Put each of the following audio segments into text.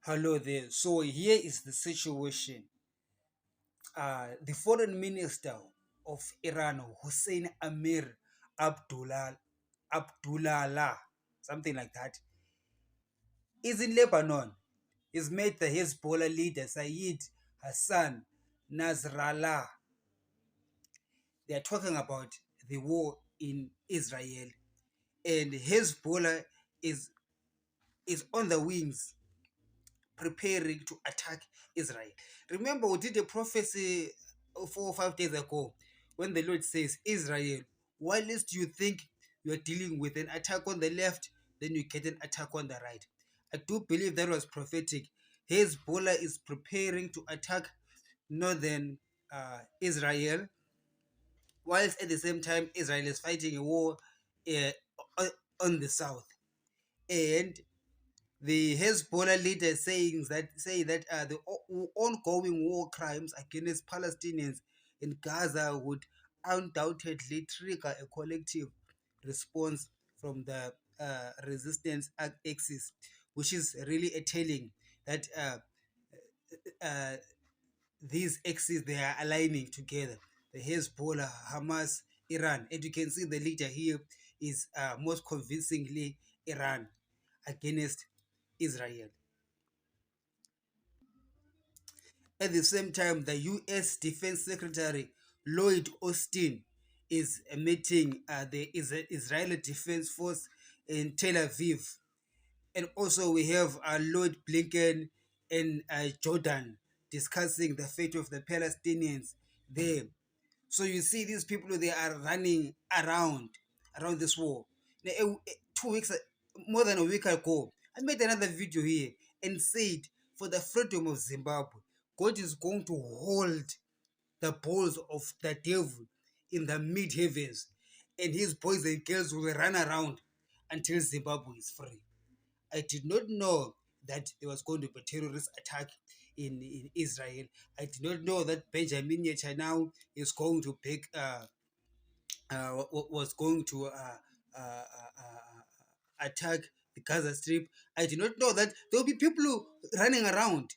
Hello there. So here is the situation. The foreign minister of Iran, Hussein Amir Abdullah, something like that, is in Lebanon. He's met the Hezbollah leader Sayyid Hassan Nasrallah. They are talking about the war in Israel, and Hezbollah is is on the wings preparing to attack Israel. Remember, we did a prophecy 4 or 5 days ago when the Lord says, Israel, whilst you think you are dealing with an attack on the left, then you get an attack on the right. I do believe that was prophetic. Hezbollah is preparing to attack northern Israel, whilst at the same time Israel is fighting a war on the south. And the Hezbollah leader say that the ongoing war crimes against Palestinians in Gaza would undoubtedly trigger a collective response from the resistance axis, which is really a telling that uh, these axes they are aligning together. The Hezbollah, Hamas, Iran, and you can see the leader here is most convincingly Iran against Israel. At the same time, the U.S. Defense Secretary Lloyd Austin is meeting the Israeli Defense Force in Tel Aviv. And also we have Lloyd Blinken in Jordan discussing the fate of the Palestinians there. So you see these people, they are running around this war. Now, 2 weeks, more than a week ago, I made another video here and said for the freedom of Zimbabwe, God is going to hold the balls of the devil in the mid heavens, and his boys and girls will run around until Zimbabwe is free. I did not know that there was going to be a terrorist attack in Israel. I did not know that Benjamin Netanyahu is going to pick was going to attack the Gaza Strip. I did not know that there will be people running around.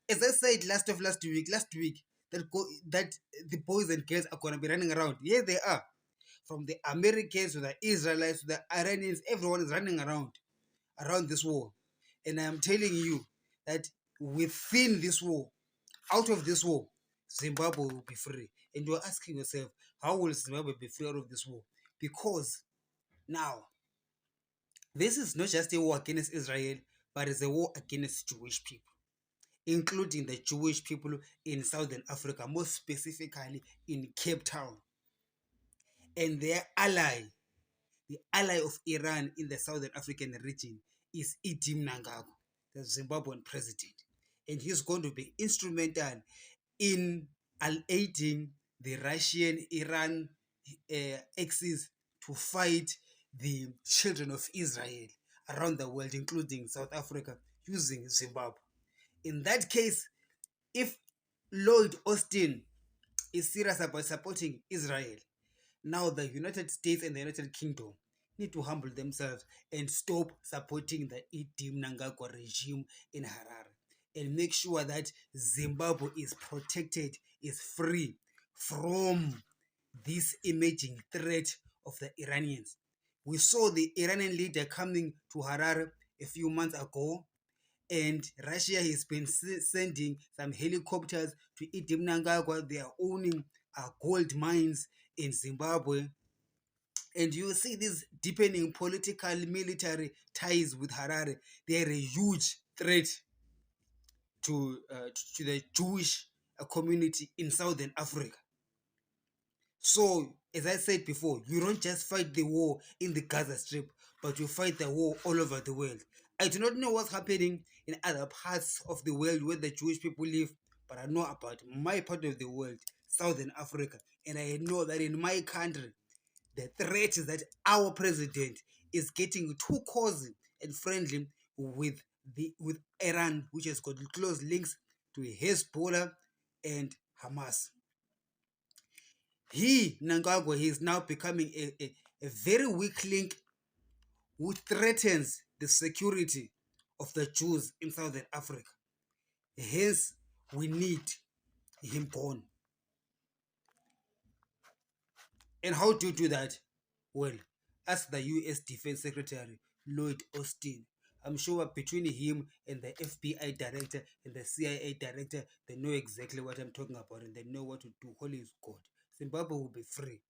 As I said last week, that the boys and girls are going to be running around. Here they are, from the Americans to the Israelites to the Iranians. Everyone is running around this war, and I am telling you that within this war, out of this war, Zimbabwe will be free. And you're asking yourself, how will Zimbabwe be free out of this war? Because now, this is not just a war against Israel, but it's a war against Jewish people, including the Jewish people in Southern Africa, more specifically in Cape Town. And their ally, the ally of Iran in the Southern African region, is Idi Mnangagwa, the Zimbabwean president. And he's going to be instrumental in aiding the Russian-Iran axis to fight the children of Israel around the world, including South Africa, using Zimbabwe. In that case, if Lloyd Austin is serious about supporting Israel, now the United States and the United Kingdom need to humble themselves and stop supporting the Idi Mnangagwa regime in Harare and make sure that Zimbabwe is protected, is free from this emerging threat of the Iranians. We saw the Iranian leader coming to Harare a few months ago, and Russia has been sending some helicopters to Idi Mnangagwa. They are owning gold mines in Zimbabwe. And you see these deepening political military ties with Harare. They are a huge threat to the Jewish community in Southern Africa. So, as I said before, you don't just fight the war in the Gaza Strip, but you fight the war all over the world. I do not know what's happening in other parts of the world where the Jewish people live, but I know about my part of the world, Southern Africa, and I know that in my country, the threat is that our president is getting too cozy and friendly with Iran, which has got close links to Hezbollah and Hamas. Mnangagwa, he is now becoming a very weak link who threatens the security of the Jews in Southern Africa. Hence, we need him gone. And how do you do that? Well, ask the US Defense Secretary Lloyd Austin. I'm sure between him and the FBI director and the CIA director, they know exactly what I'm talking about and they know what to do. Holy God, Zimbabwe will be free.